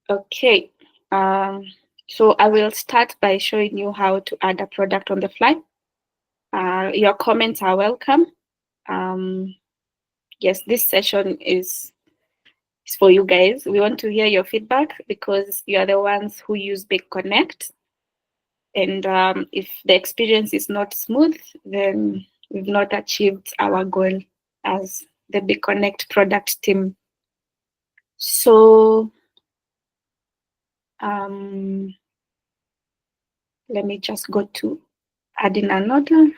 Okay. Um, so I will start by showing you how to add a product on the fly. Your comments are welcome. Um, yes, this session is for you guys. We want to hear your feedback because you are the ones who use BigConnect. And if the experience is not smooth, then we've not achieved our goal as the BigConnect product team. So um, let me just go to adding another,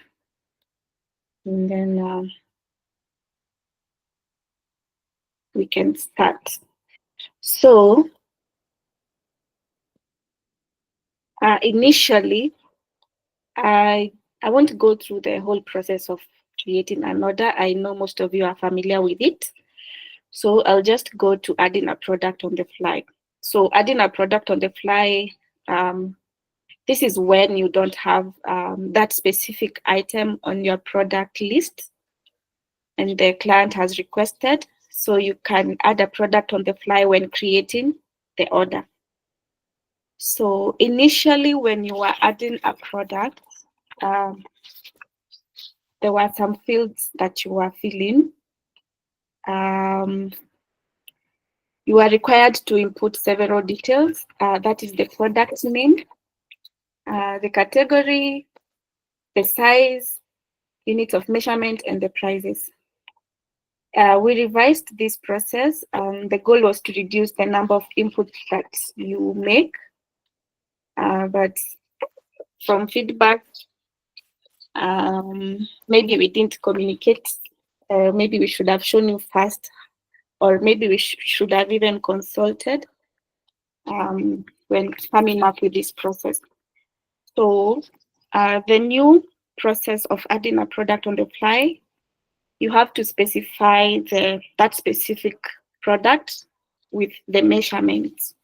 and then we can start. So initially, I I won't go through the whole process of creating an order. I know most of you are familiar with it. So I'll just go to adding a product on the fly. So adding a product on the fly, um, this is when you don't have that specific item on your product list and the client has requested. So you can add a product on the fly when creating the order. So initially, when you are adding a product, um, there were some fields that you were filling. Um, you are required to input several details. That is the product name, the category, the size, units of measurement, and the prices. We revised this process. The goal was to reduce the number of inputs that you make. But from feedback, maybe we didn't communicate. Maybe we should have shown you first, or maybe we should have even consulted when coming up with this process. So the new process of adding a product on the fly, you have to specify that specific product with the measurements.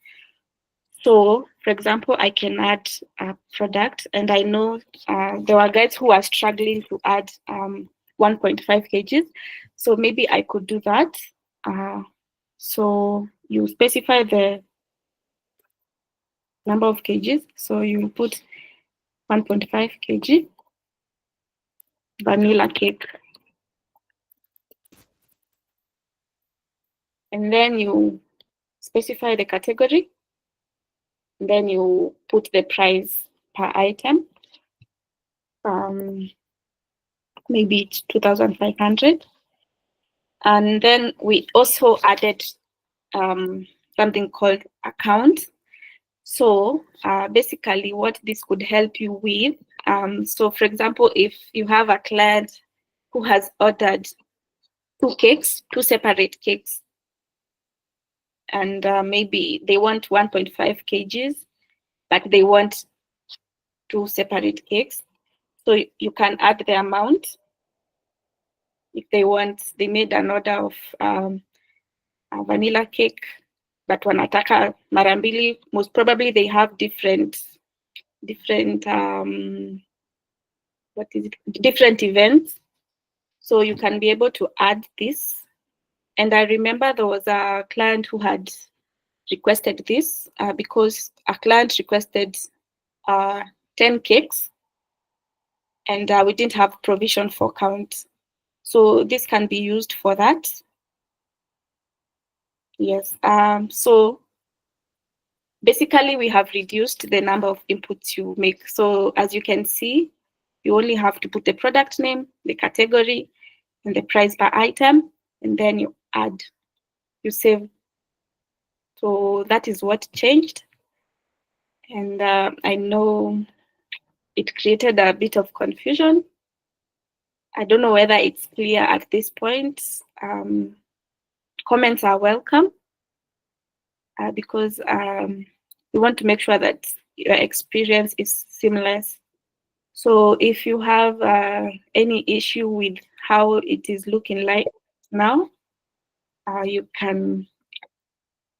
So, for example, I can add a product, and I know there were guys who are struggling to add 1.5 kgs. So maybe I could do that. So you specify the number of kgs. So you put 1.5 kg vanilla cake. And then you specify the category. Then you put the price per item. Maybe it's 2,500. And then we also added something called account. So basically what this could help you with, so for example, if you have a client who has ordered two separate cakes, and maybe they want 1.5 kgs, but they want two separate cakes. So you can add the amount. If they made an order of a vanilla cake, but wanataka mara mbili, most probably they have different different events. So you can be able to add this. And I remember there was a client who had requested this because a client requested 10 cakes, and we didn't have provision for count. So this can be used for that. Yes. So basically, we have reduced the number of inputs you make. So as you can see, you only have to put the product name, the category, and the price per item, and then you add, you save. So that is what changed. And I know it created a bit of confusion. I don't know whether it's clear at this point. Comments are welcome because we want to make sure that your experience is seamless. So if you have any issue with how it is looking like now, you can,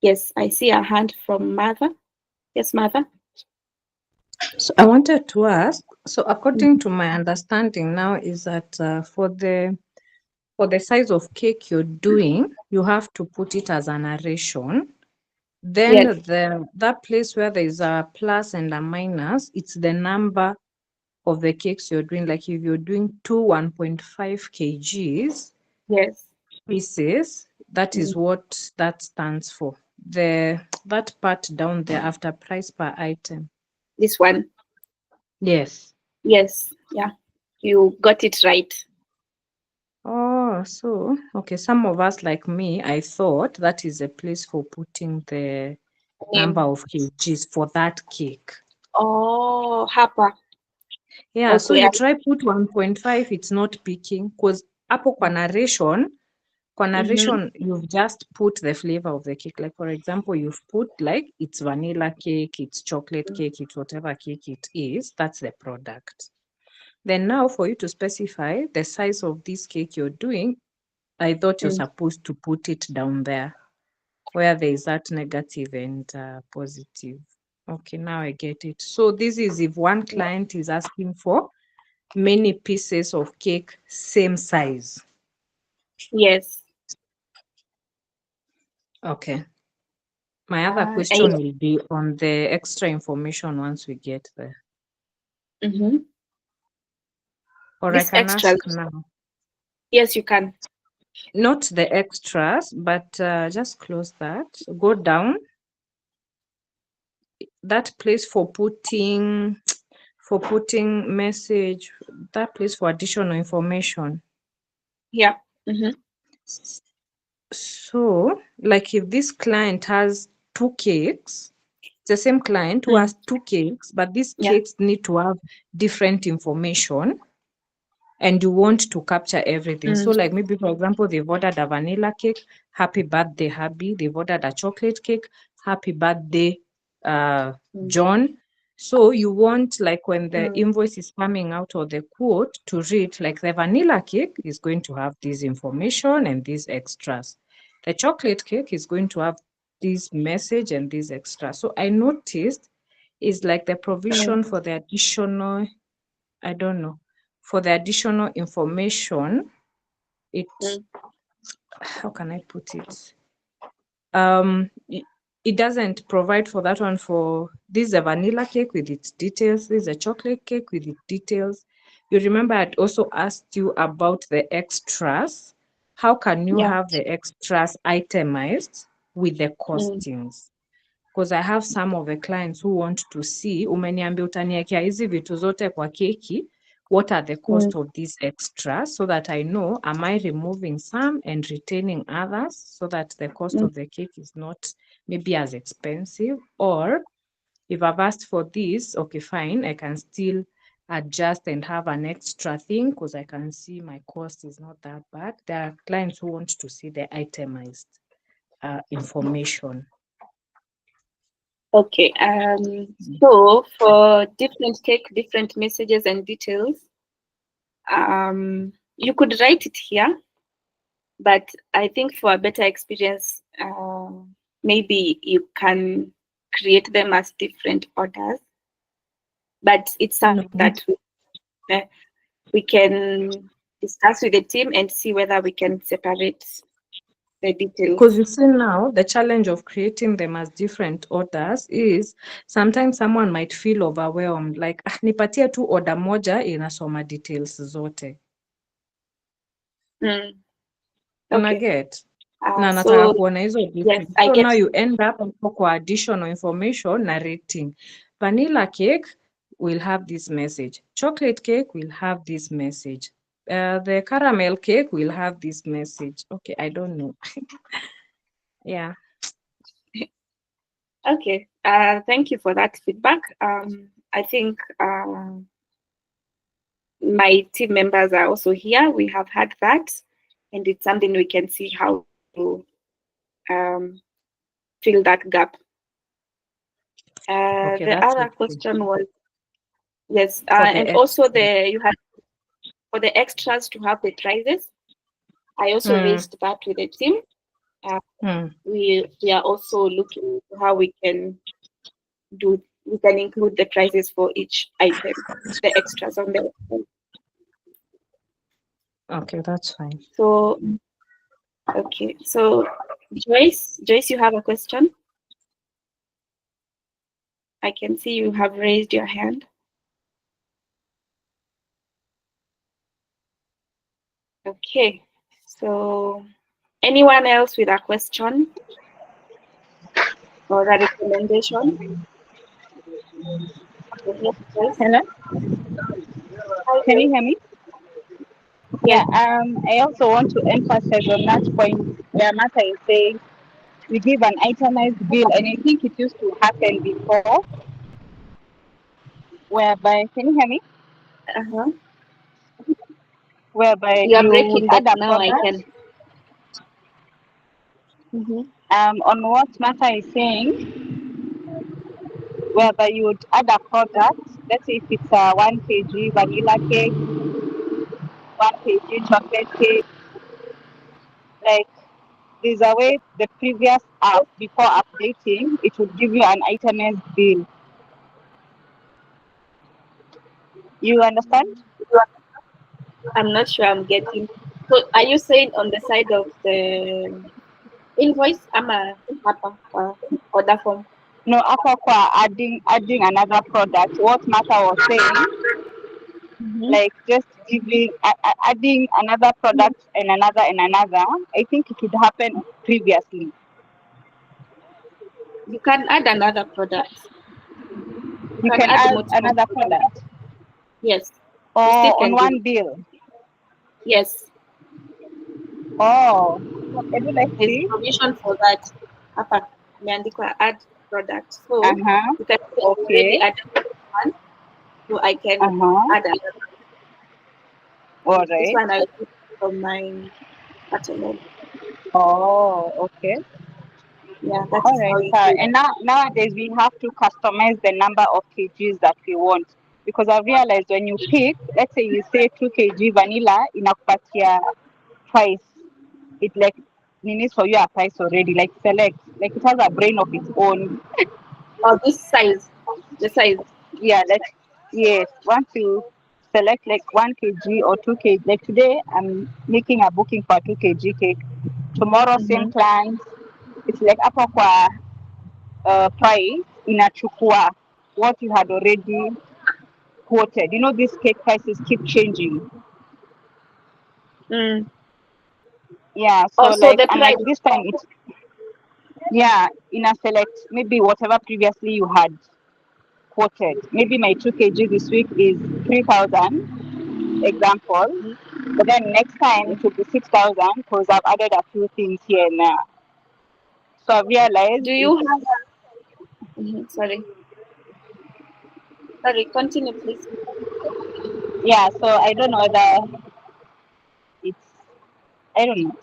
yes, I see a hand from Mother. Yes, Mother. So I wanted to ask, so according to my understanding now is that for the size of cake you're doing, you have to put it as a narration. Then Yes. that place where there is a plus and a minus, it's the number of the cakes you're doing. Like if you're doing two 1.5 kgs Yes. pieces, that is Mm. what that stands for. That part down there after price per item. This one. Yes. Yes. Yeah. You got it right. Oh, so okay. Some of us, like me, I thought that is a place for putting the number Name. of kgs for that cake. Oh, Harper. Yeah, so Okay. you try put 1.5, it's not picking because hapo kwa Mm-hmm. narration, you've just put the flavor of the cake. Like for example, you've put like it's vanilla cake, it's chocolate cake, it's whatever cake it is, that's the product. Then now for you to specify the size of this cake you're doing, I thought you're Mm. supposed to put it down there where there is that negative and positive. Okay, now I get it. So this is if one client is asking for many pieces of cake, same size. Yes. Okay. My other And question will be on the extra information once we get there. mm-hmm. Or I This can extra. ask now. Yes, you can. Not the extras, but just close that. Go down. That place for putting message, that place for additional information. Yeah. Mm-hmm. So, like if this client has two cakes, it's the same client who Mm. has two cakes, but these Yeah. cakes need to have different information and you want to capture everything. So, Mm. like maybe for example, they've ordered a vanilla cake, happy birthday, Happy. They've ordered a chocolate cake, happy birthday, Mm. John. So you want like when the Mm. invoice is coming out or the quote to read like the vanilla cake is going to have this information and these extras. The chocolate cake is going to have this message and these extras. So I noticed is like the provision Mm. for the additional, I don't know, for the additional information, it, Mm. how can I put it? Um, it, it doesn't provide for that one. For this is a vanilla cake with its details, this is a chocolate cake with its details. You remember I'd also asked you about the extras. How can you Yeah. have the extras itemized with the Mm. costings? Because I have some of the clients who want to see, umeniambia utaniekea hizi vitu zote kwa keki, what are the cost Mm. of these extras, so that I know, am I removing some and retaining others so that the cost Mm. of the cake is not maybe as expensive? Or if I've asked for this, okay, fine, I can still adjust and have an extra thing because I can see my cost is not that bad. There are clients who want to see the itemized information. Okay. So for different cake, different messages and details, you could write it here, but I think for a better experience, maybe you can create them as different orders. But it's No. something that we can discuss with the team and see whether we can separate the details. Because you see now, the challenge of creating them as different orders is sometimes someone might feel overwhelmed, like nipatie tu order moja inasoma details zote. Mm. Una Okay. get? Na nataka So kuona hizo yes, different. I So get. now you end up kwa additional information narrating. Vanilla cake will have this message. Chocolate cake will have this message. The caramel cake will have this message. Okay, I don't know. Yeah. Okay. Thank you for that feedback. I think my team members are also here. We have had that, and it's something we can see how to um, fill that gap. Okay, The that's other okay. question was yes, For the and also extra. you had for the extras to have the prices. I also Hmm. raised that with the team. Hmm. We are also looking how we can include the prices for each item, the extras on the. Okay, that's fine. So okay, so Joyce, you have a question? I can see you have raised your hand. Okay, so anyone else with a question or a recommendation? Okay, yes, please. Hello, Hi, can you Grace. hear me? Yes. Yeah, I also want to emphasize on that point where Martha is saying we give an itemized bill, and I think it used to happen before, whereby, can you hear me? Uh-huh. Whereby You are you would breaking, but add a now I product can. Mm-hmm. on what Martha is saying, whereby you would add a product. Let's say if it's a 1 kg vanilla cake, 1 kg chocolate cake, like there's a way the previous app before updating, it would give you an itemized bill. You understand? I'm not sure I'm getting. So are you saying on the side of the invoice? I'm a papa order form. No, after adding another product, what Martha was saying, Mm-hmm. like just giving adding another product and another and another, I think it would happen previously. You can add another product. You You can can add add multiple another products. product Yes, you still or on can do one it. bill. Yes, Oh, okay, let's there's see. provision for that. Hapa imeandikwa add product. So Uh-huh. you can say you already Okay. added one, so I can Uh-huh. add another. All This right. one I'll put from my catalog. Oh, okay. Yeah, that All is right, how you sir. do And that. nowadays we have to customize the number of kgs that we want, because I realized when you pick, let's say you say 2 kg vanilla, inakupatia price. It like needs for you a price already. Like select, like it has a brain of its own. Or this size, the size. Yeah, like yes. Once you select like 1 kg or 2 kg, like today I'm making a booking for 2 kg cake. Tomorrow same Mm-hmm. client. It's like hapo kwa price inachukua what you had already quoted. You know, these cake prices keep changing. Mm. Yeah, so Also, like, the and price. like this time it's, yeah, in a select, maybe whatever previously you had quoted. Maybe my 2 kg this week is 3,000, example. But then next time it will be 6,000 because I've added a few things here and there. So I realized Do you it's, have? Mhm, sorry, sorry. Continue, please. yeah, so I don't know whether it's, I don't know.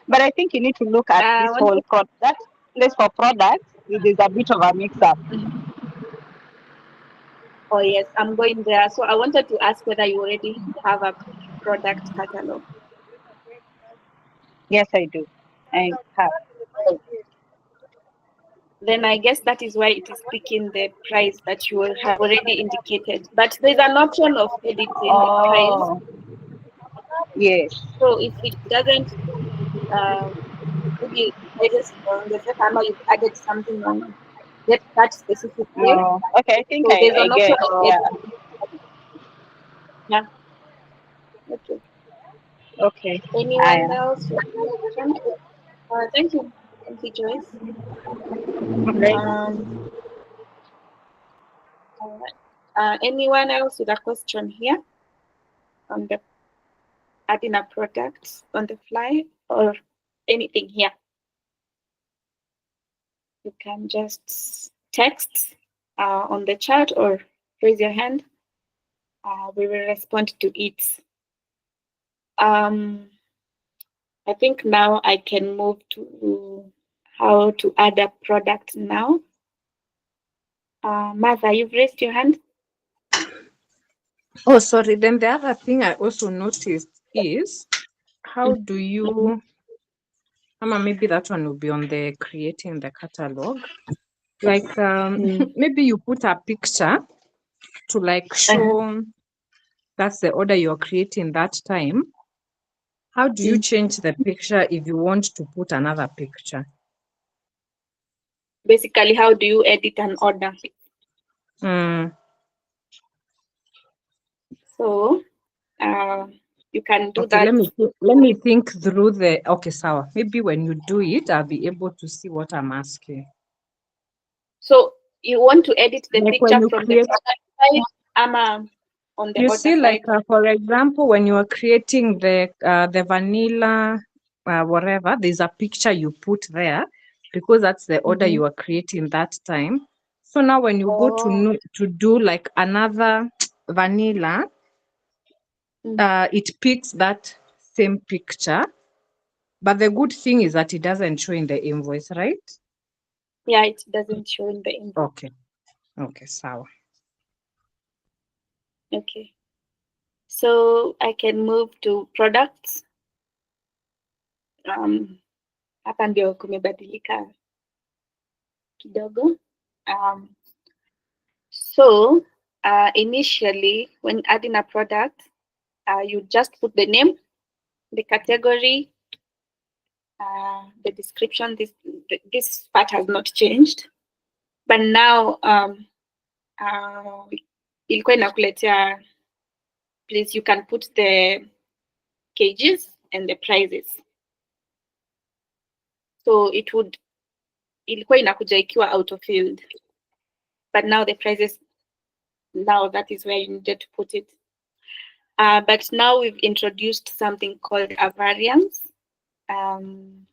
But I think you need to look at I this want whole to. that place for products. It is a bit of a mix up. Mhm. Oh yes, I'm going there. So I wanted to ask whether you already have a product catalog. Yes, I do. I have. Then I guess that is why it is picking the price that you have already indicated. But there's an option of editing the price. Oh, yes. So if it doesn't, uh, maybe prices on the first time you've added something on that specific day. No. Okay, I think So there's I an option get. of Yeah. editing. Yeah. Okay. Okay. I Anyone else with question? Thank you. Thank you, Joyce. right. Um, all right. Anyone else with a question here on the adding a product on the fly or anything here? You can just text on the chat or raise your hand. We will respond to it. I think now I can move to how to add a product now. Martha, you've raised your hand. Oh, sorry. Then the other thing I also noticed is how do you, maybe that one will be on the creating the catalog. Like Mm. maybe you put a picture to like show that's the order you're creating that time. How do you Mm. change the picture if you want to put another picture? basically how do you edit an order. Mm. So you can do Okay, that. let me think through the okay, Sawa. Maybe when you do it, I'll be able to see what I'm asking. So you want to edit the Like when picture you from create, the product side, on the you other see, like side. for example, when you are creating the vanilla whatever, there's a picture you put there because that's the order Mhm. you are creating that time. So now when you go Oh. to do like another vanilla, it picks that same picture. But the good thing is that it doesn't show in the invoice, right? Yeah, it doesn't show in the invoice. Okay. Okay, sawa. Okay. So I can move to products. Hapa ndio kumebadilika kidogo. So initially when adding a product, you just put the name, the category, the description. This part has not changed, but now ilikuwa inakuletea, please you can put the kgs and the prices. So it would, ilikuwa inakuja ikiwa autofilled, but now the prices, now that is where you needed to put it. But now we've introduced something called a variance. And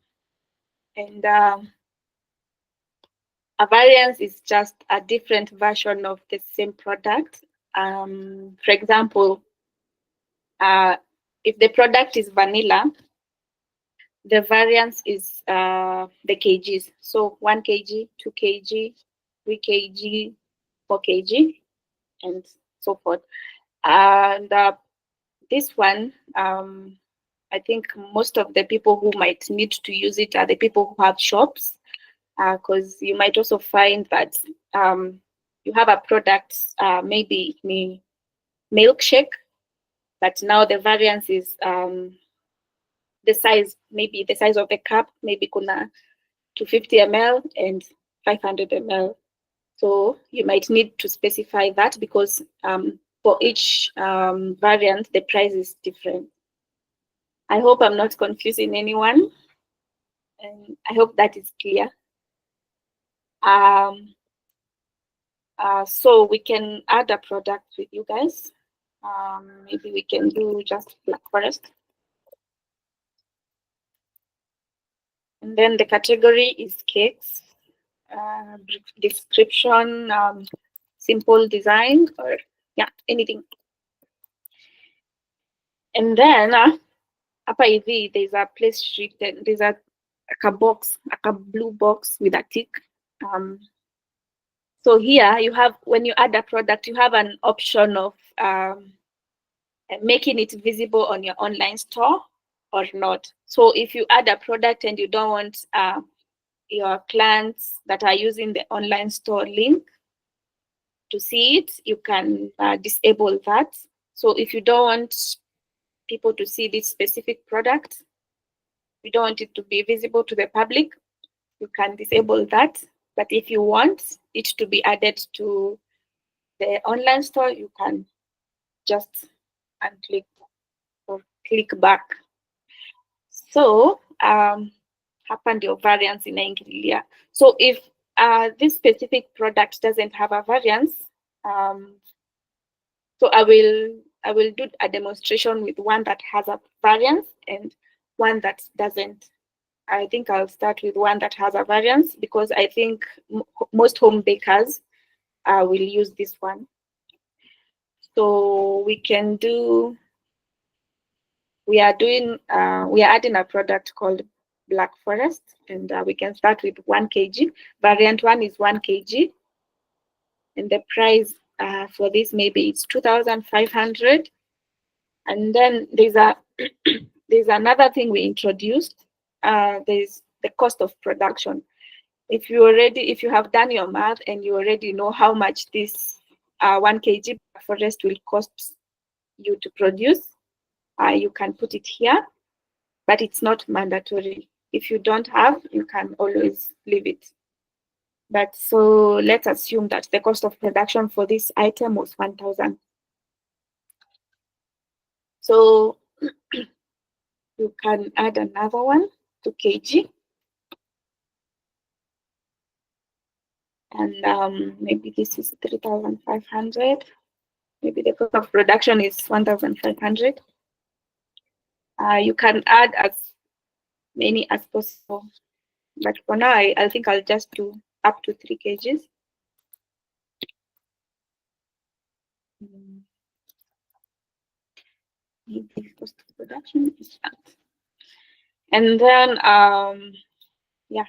a variance is just a different version of the same product. For example, if the product is vanilla, the variance is the kgs. So 1 kg, 2 kg, 3 kg, 4 kg, and so forth. And this one, I think most of the people who might need to use it are the people who have shops, because you might also find that you have a product, maybe milkshake, but now the variance is the size, maybe the size of the cup, maybe kuna 250 ml and 500 ml. So you might need to specify that because for each variant, the price is different. I hope I'm not confusing anyone, and I hope that is clear. So we can add a product with you guys. Maybe we can do just Black Forest. And then the category is cakes. Description, simple design, or yeah, anything. And then hapa hivi there's a place written, there's a box, a blue box with a tick. So here you have, when you add a product, you have an option of making it visible on your online store or not. So if you add a product and you don't want your clients that are using the online store link to see it, you can disable that. So if you don't want people to see this specific product, you don't want it to be visible to the public, you can disable that. But if you want it to be added to the online store, you can just unclick or click back. So hapa ndio variance inaingililia. So if this specific product doesn't have a variance, so I will do a demonstration with one that has a variance and one that doesn't. I think I'll start with one that has a variance because I think most home bakers will use this one. So we can do, we are adding a product called Black Forest, and we can start with 1 kg. Variant 1 is 1 kg, and the price for this maybe it's 2,500. And then there's there's another thing we introduced. There's the cost of production. If you have done your math and you already know how much this 1 kg Black Forest will cost you to produce, you can put it here, but it's not mandatory. If you don't have, you can always leave it. But so let's assume that the cost of production for this item was 1,000. So you can add another one to kg. And maybe this is 3,500. Maybe the cost of production is 1,500. You can add as many as possible. But for now, I think I'll just do up to 3 kgs. Maybe cost of production is that. And then, yeah,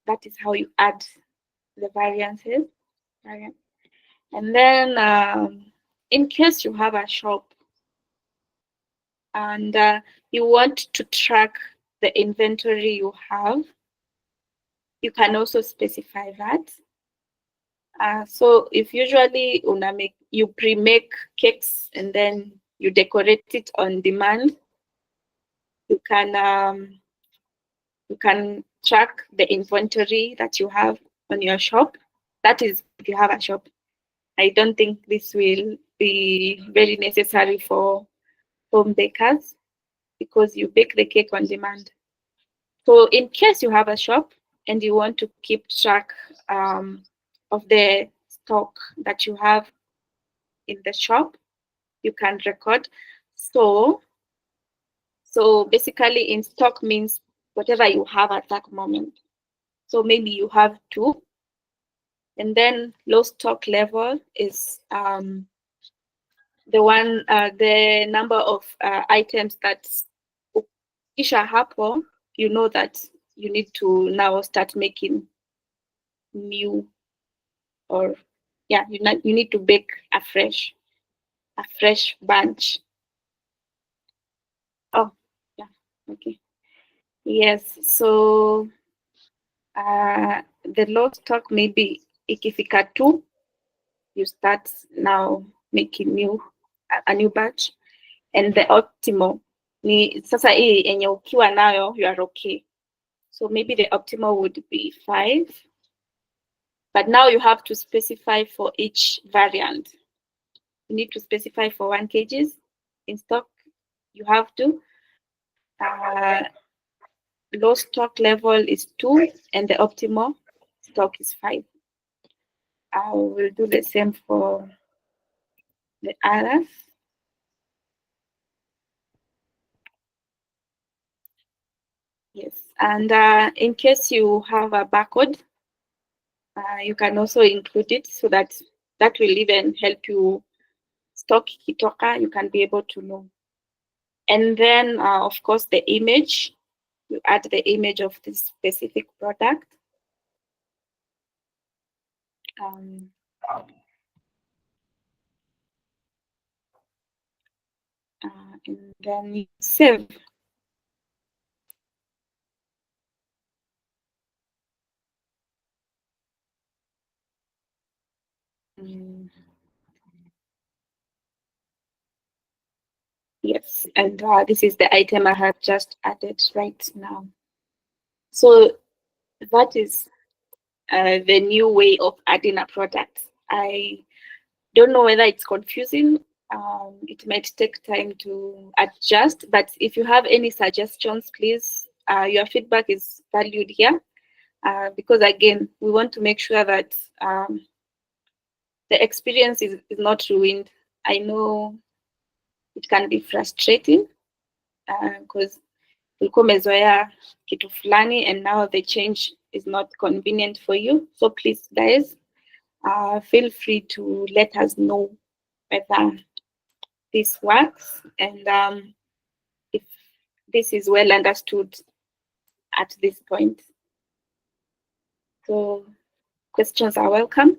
that is how you add the variances. And then, in case you have a shop and you want to track the inventory you have, you can also specify that. So if usually you pre-make cakes and then you decorate it on demand, you can track the inventory that you have on your shop. That is if you have a shop. I don't think this will be very necessary for home bakers because you bake the cake on demand. So in case you have a shop and you want to keep track of the stock that you have in the shop, you can record. So basically in stock means whatever you have at that moment. So maybe you have 2, and then low stock level is the number of items that ukisha hapo, you know that you need to now start making new, or yeah, you need to bake a fresh batch. Oh, yeah, okay. Yes, so the low stock maybe ikifika 2, you start now making a new batch, and the optimal ni sasa hii yenye ukiwa nayo you are okay. So maybe the optimal would be 5, but now you have to specify for each variant. You need to specify for 1 kgs in stock. You have to. Low stock level is 2, and the optimal stock is 5. I will do the same for the others. Yes, and in case you have a barcode, you can also include it so that will even help you stock kitoka, you can be able to know. And then, of course, the image, you add the image of this specific product. And then you save. Yes, and this is the item I have just added right now. So that is the new way of adding a product. I don't know whether it's confusing. It might take time to adjust, but if you have any suggestions, please, your feedback is valued here. Because again, we want to make sure that the experience is not ruined. I know it can be frustrating because ulikuwa umezoea kitu fulani and now the change is not convenient for you. So please, guys, feel free to let us know whether this works and if this is well understood at this point. So questions are welcome.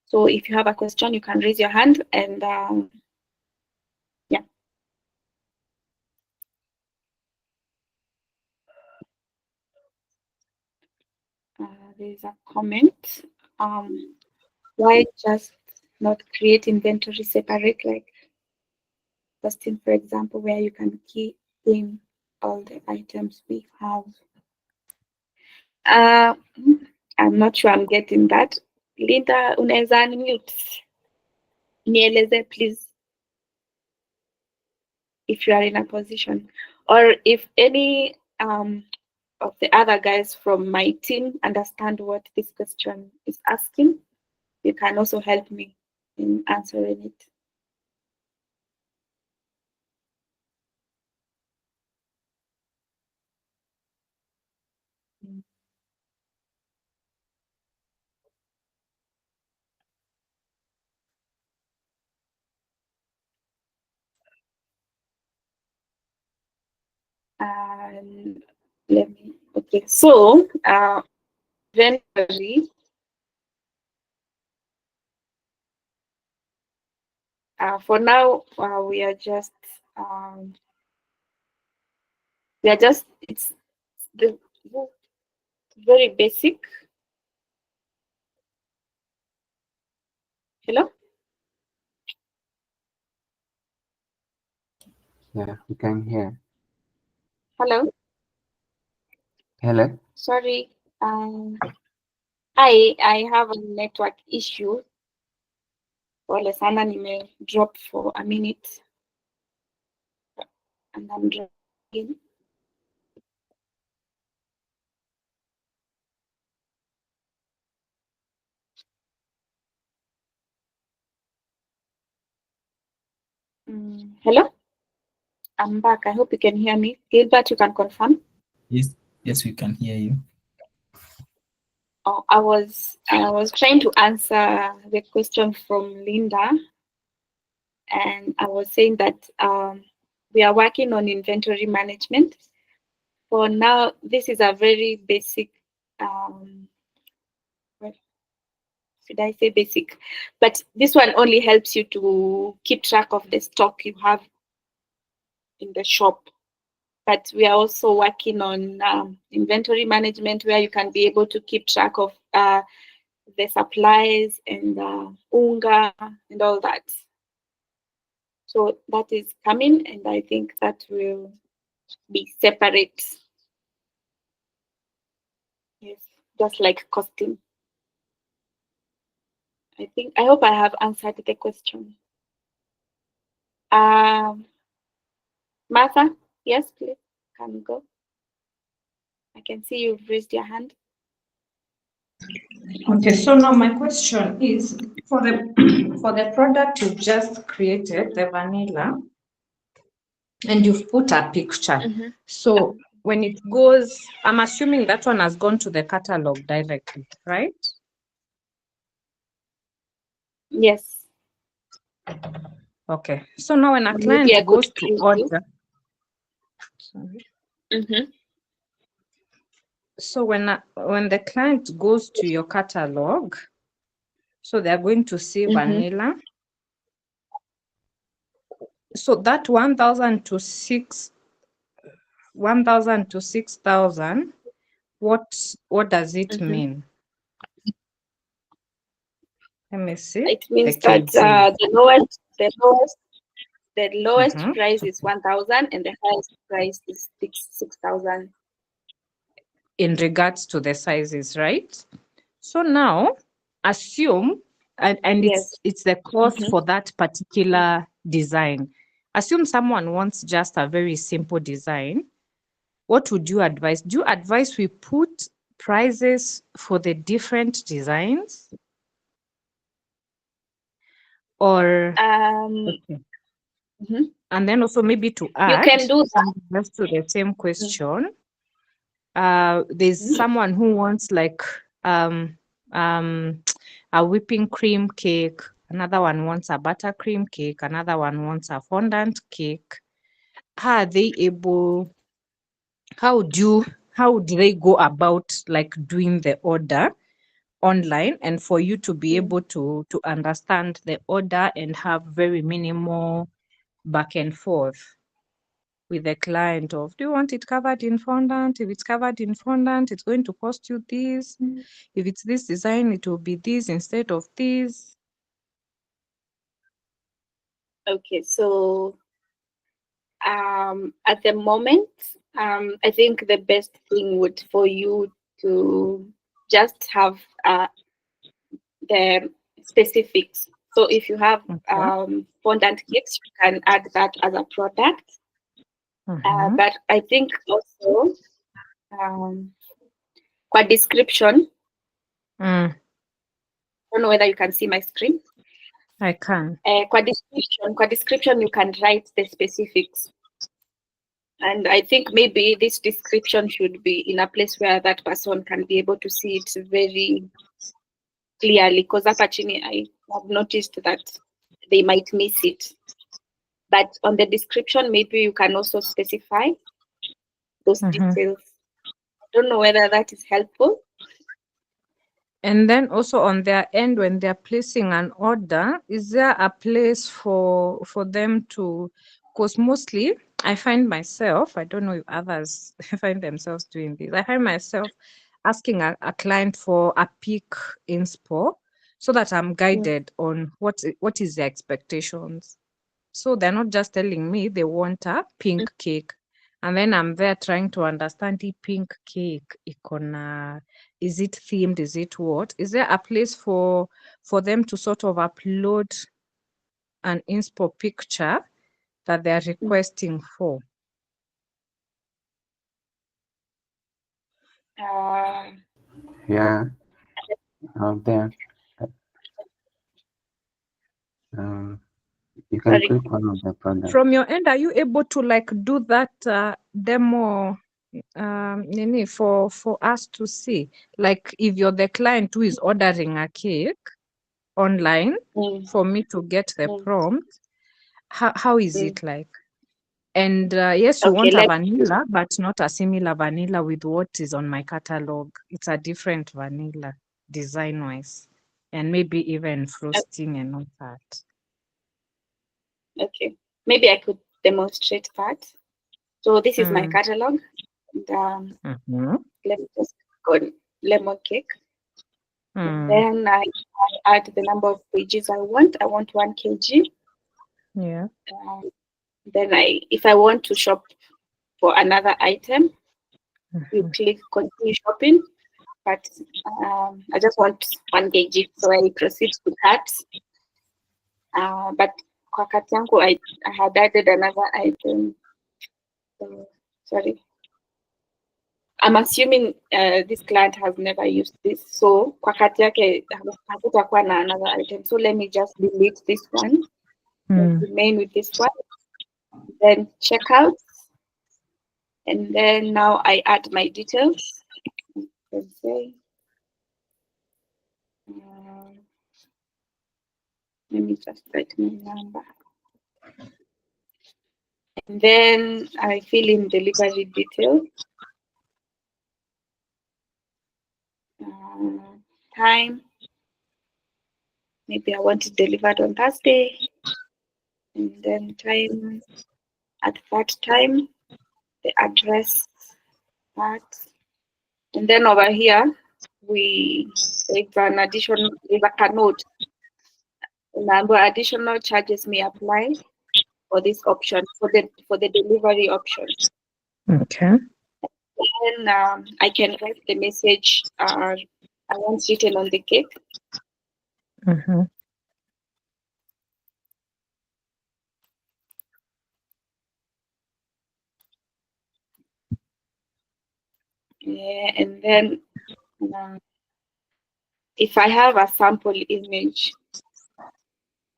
So if you have a question, you can raise your hand and yeah. There's a comment. Why just not create inventory separate, like Justin, for example, where you can key in all the items we have? I'm not sure I'm getting that. Linda, unaweza unmute. Nieleze, please, if you are in a position, or if any of the other guys from my team understand what this question is asking, you can also help me in answering it. Let me, okay, so inventory, for now, we are just it's the very basic. Hello? Yeah, we can hear. Hello? Hello? Sorry. I have a network issue. Pole sana, nime drop for a minute and I'm dropping. Hello? I'm back. I hope you can hear me. Gilbert, you can confirm. Yes, we can hear you. Oh, I was trying to answer the question from Linda, and I was saying that we are working on inventory management. For now, this is a very basic, well, should I say basic? But this one only helps you to keep track of the stock you have in the shop. But we are also working on inventory management, where you can be able to keep track of the supplies and unga and all that. So that is coming, and I think that will be separate. Yes, just like costing. I hope I have answered the question. Martha, yes, please, can you go? I can see you've raised your hand. Okay, so now my question is for the product you just created, the vanilla, and you've put a picture. Mm-hmm. So when it goes, I'm assuming that one has gone to the catalog directly, right? Yes. Okay, so now when a Maybe client I could goes to please you. order, sorry. Mm-hmm. So when the client goes to your catalog, so they're going to see Mm-hmm. vanilla. So that 1,000 to 6,000, what does it Mm-hmm. mean? Let me see. It means The that kg. the lowest Mhm. price is 1,000 and the highest price is 6,000. In regards to the sizes, right? So now assume, and Yes. it's the cost Mhm. for that particular design. Assume someone wants just a very simple design. What would you advise? Do you advise we put prices for the different designs? Or okay. Mhm. And then also maybe to You add can do that. just to the same question, there's Mhm. someone who wants like a whipping cream cake, another one wants a buttercream cake, another one wants a fondant cake. How are they able, how do they go about like doing the order online, and for you to be able to understand the order and have very minimal back and forth with the client of, do you want it covered in fondant? If it's covered in fondant, it's going to cost you this. If it's this design, it will be this instead of this. Okay, so at the moment, I think the best thing would for you to just have the specifics. So if you have fondant cakes, you can add that as a product. But I think also kwa description, I don't know whether you can see my screen. I can. Kwa description, you can write the specifics. And I think maybe this description should be in a place where that person can be able to see it very clearly. Because actually, I have noticed that they might miss it. But on the description, maybe you can also specify those details. I don't know whether that is helpful. And then also on their end, when they're placing an order, is there a place for them to, because mostly I find myself, I don't know if others find themselves doing this, I find myself asking a client for a peak inspo so that I'm guided on what is their expectations. So they're not just telling me they want a pink cake. And then I'm there trying to understand the pink cake icona. Is it themed? Is it what? Is there a place for them to sort of upload an inspo picture that they're requesting for? Yeah, out there. You can Sorry. click one of the products. From your end, are you able to like do that demo Nini, for us to see? Like if you're the client who is ordering a cake online, for me to get the prompt, how is it like? And yes, you want a vanilla, but not a similar vanilla with what is on my catalog. It's a different vanilla design-wise, and maybe even frosting and all that. Okay, maybe I could demonstrate that. So this is my catalog. And, let me just go on lemon cake. And then I add the number of pages I want. I want 1 kg. Yeah. Then if I want to shop for another item, you click continue shopping. But I just want 1 kg, so I proceed to that. But kwa kati yangu, I had added another item. Sorry. I'm assuming this client has never used this, so kwa kati yake hakutakuwa na another item. So let me just delete this one. Remain with this one. Then check out. And then now I add my details. Let's say, let me just write my number. And then I fill in delivery details. Time. Maybe I want it delivered on Thursday. And then time, at that time, the address, that. And then over here, there's an additional, there's a note. Number additional charges may apply for this option, for the delivery option. Okay. Then I can write the message I want written on the cake. Yeah, and then if I have a sample image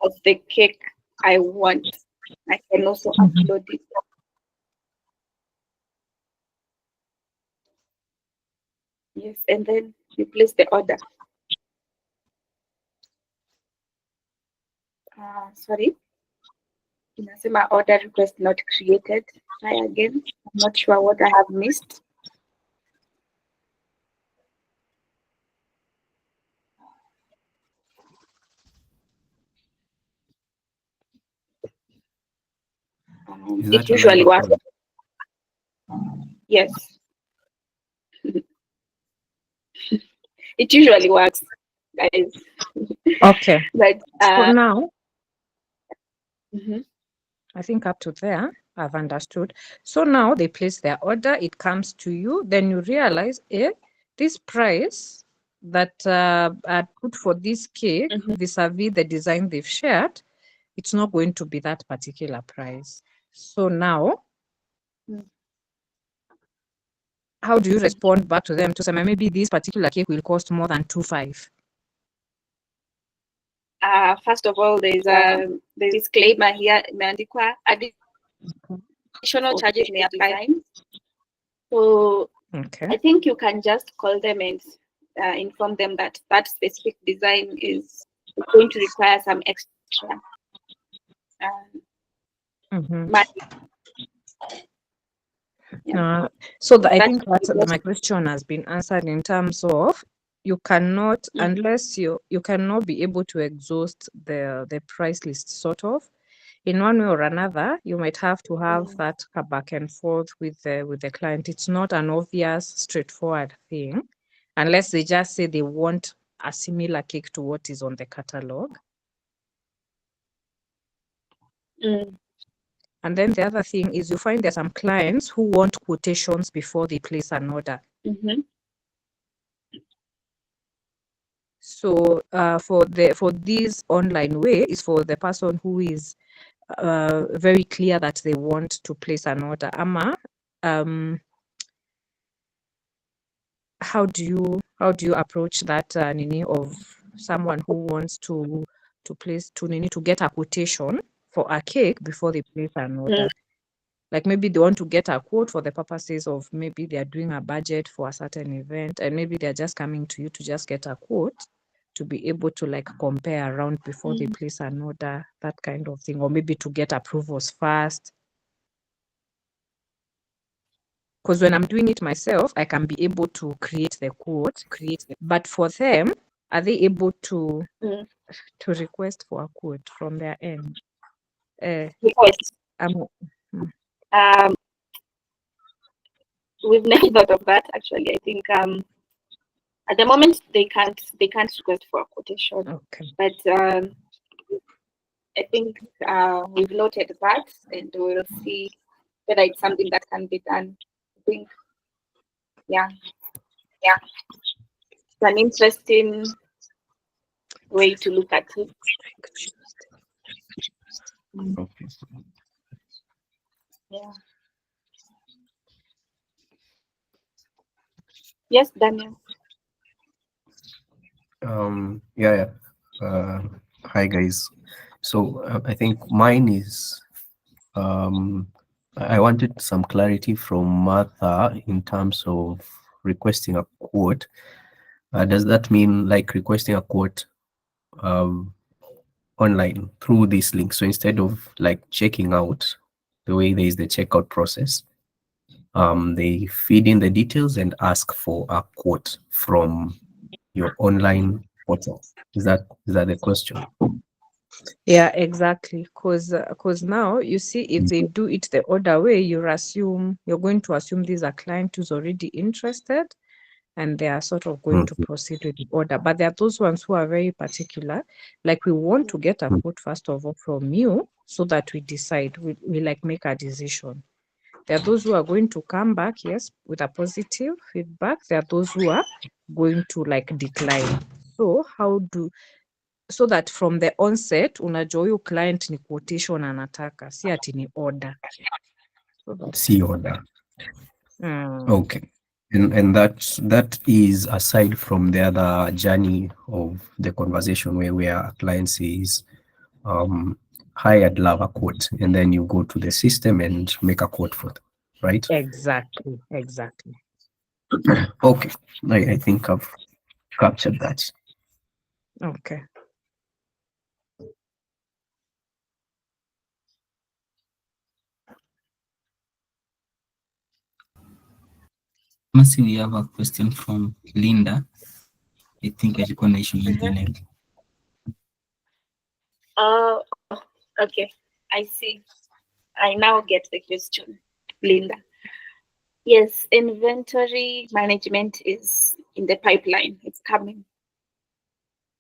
of the cake I want, I can also upload it. Yes, and then you place the order. Sorry. Inasema order request not created. Try again. I'm not sure what I have missed. It usually works. Yes. It usually works, guys. Okay. But so now, I think up to there, I've understood. So now they place their order, it comes to you, then you realize, this price that are put for this cake vis-a-vis the design they've shared, it's not going to be that particular price. So now, how do you respond back to them to say maybe this particular cake will cost more than 2.5? First of all, there's a disclaimer here. Imeandikwa additional charges may apply. So Okay. I think you can just call them and inform them that that specific design is going to require some extra money. Yeah. So I think that my question has been answered in terms of you cannot, unless you cannot be able to exhaust the price list, sort of. In one way or another, you might have to have that back and forth with the client. It's not an obvious, straightforward thing, unless they just say they want a similar cake to what is on the catalog. And then the other thing is you find there are some clients who want quotations before they place an order. So for this online way is for the person who is very clear that they want to place an order. Ama, how do you approach that Nini, of someone who wants to get a quotation for a cake before they place an order? Like maybe they want to get a quote for the purposes of maybe they are doing a budget for a certain event, and maybe they're just coming to you to just get a quote to be able to like compare around before they place an order, that kind of thing, or maybe to get approvals first. Because when I'm doing it myself, I can be able to create the quote, but for them, are they able to request for a quote from their end? We've never thought of that actually. I think at the moment they can't request for a quotation. Okay. But I think we've noted that, and we'll see whether it's something that can be done. I think, yeah, it's an interesting way to look at it. Okay. Yeah. Yes, Daniel. Hi guys. So I think mine is I wanted some clarity from Martha in terms of requesting a quote. Does that mean like requesting a quote online through this link? So instead of like checking out the way there is the checkout process, they feed in the details and ask for a quote from your online portal. Is that the question? Yeah, exactly. Because now you see, if they do it the other way, you're going to assume these are client who's already interested, and they are sort of going to proceed with the order. But there are those ones who are very particular, like we want to get a quote first of all from you so that we decide, we like make a decision. There are those who are going to come back, yes, with a positive feedback. There are those who are going to like decline. So so that from the onset unajua huyu client ni quotation anataka, si ati ni order. See order. Okay. And that is aside from the other journey of the conversation where a client says, hi, I'd love a quote, and then you go to the system and make a quote for them, right? Exactly. Okay. I think I've captured that. Okay. Mercy, we have a question from Linda. I think alikuwa naishi internet. Oh, okay. I see. I now get the question, Linda. Yes, inventory management is in the pipeline. It's coming.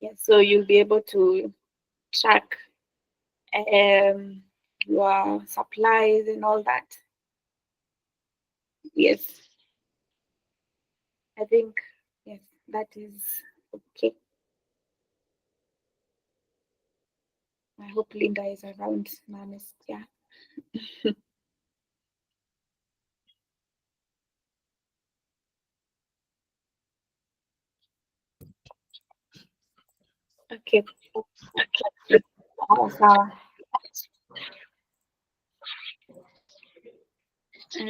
Yeah, so you'll be able to track your supplies and all that. Yes. I think, yes, that is okay. I hope Linda is around. Yeah. Okay.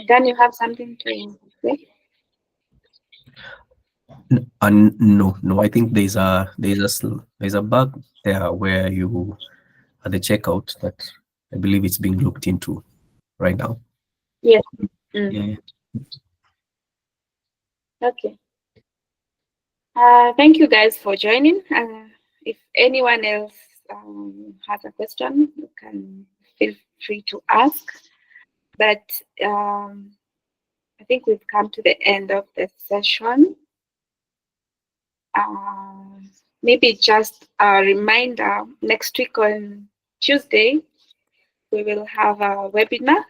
Dan, you have something to say? No. I think there's a bug there where you at the checkout that I believe it's being looked into right now. Yes. Yeah. Okay. Thank you guys for joining. If anyone else has a question, you can feel free to ask. But I think we've come to the end of the session. Maybe just a reminder, next week on Tuesday, we will have a webinar.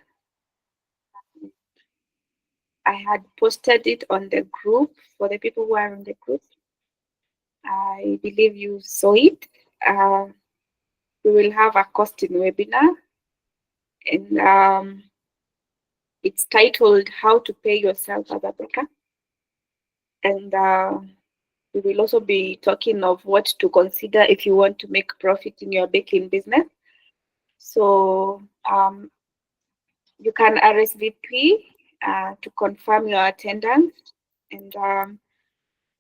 I had posted it on the group for the people who are in the group. I believe you saw it. We will have a costing webinar, and it's titled How to Pay Yourself as a Baker. And we will also be talking of what to consider if you want to make profit in your baking business. So you can RSVP to confirm your attendance, and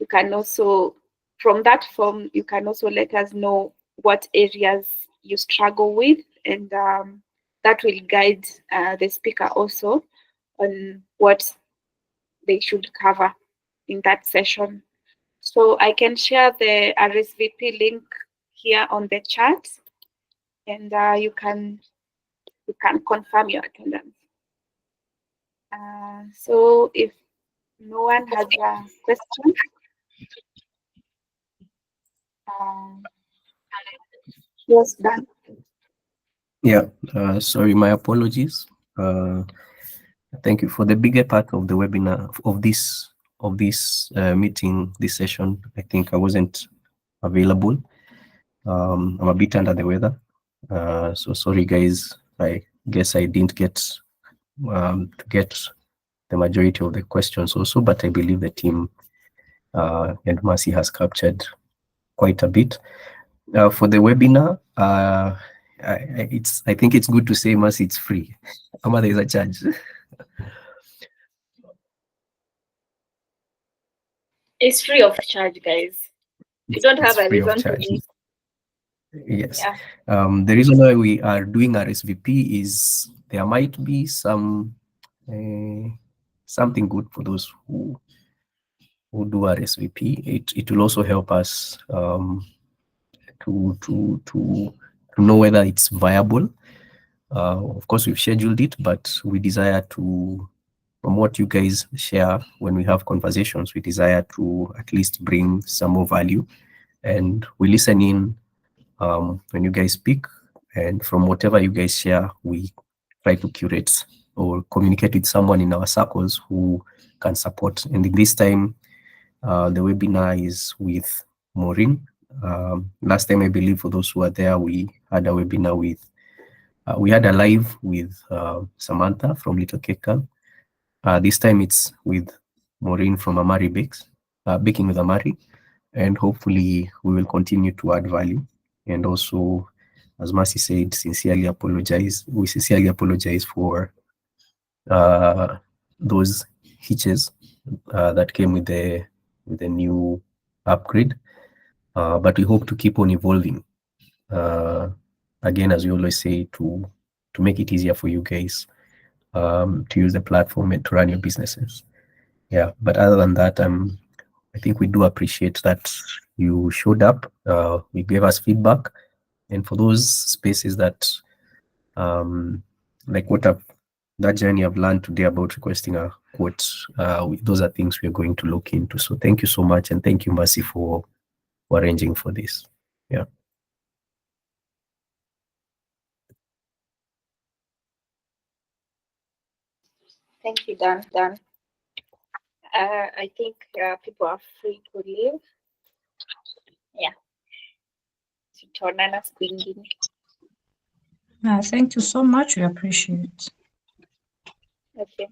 you can also, from that form, you can also let us know what areas you struggle with, and that will guide the speaker also on what they should cover in that session. So I can share the RSVP link here on the chat, and you can confirm your attendance. So if no one has a question, yes, Dan. Yeah, sorry, my apologies. Thank you for the bigger part of the webinar of this meeting, this session. I think I wasn't available. I'm a bit under the weather, so sorry, guys. I guess I didn't get to get the majority of the questions also, but I believe the team and Mercy has captured quite a bit. For the webinar, I think it's good to say, Mercy, it's free. Ama there is a charge. It's free of charge, guys. You don't have a free of reason to charge. miss. Yes. Yeah. The reason why we are doing RSVP is there might be some something good for those who do RSVP. It will also help us to know whether it's viable. Of course, we've scheduled it, but we desire to, from what you guys share when we have conversations, we desire to at least bring some more value, and we listen in when you guys speak, and from whatever you guys share, we try to curate or communicate with someone in our circles who can support. And in this time, the webinar is with Maureen. Last time, I believe, for those who are there, we had a webinar with, we had a live with Samantha from Little Cake Girl. This time it's with Maureen from Amari Bakes, Baking with Amari, and hopefully we will continue to add value. And also, as Mercy said, we sincerely apologize for those hitches that came with the new upgrade. But we hope to keep on evolving. Again, as we always say, to make it easier for you guys to use the platform and to run your businesses. Yeah, but other than that, I think we do appreciate that you showed up. You gave us feedback, and for those spaces that, like that journey I've learned today about requesting a quote, those are things we're going to look into. So thank you so much, and thank you, Mercy, for arranging for this. Yeah. Thank you, Dan. I think people are free to leave. Yeah. Tutaonana siku ingine. Thank you so much. We appreciate it. Okay.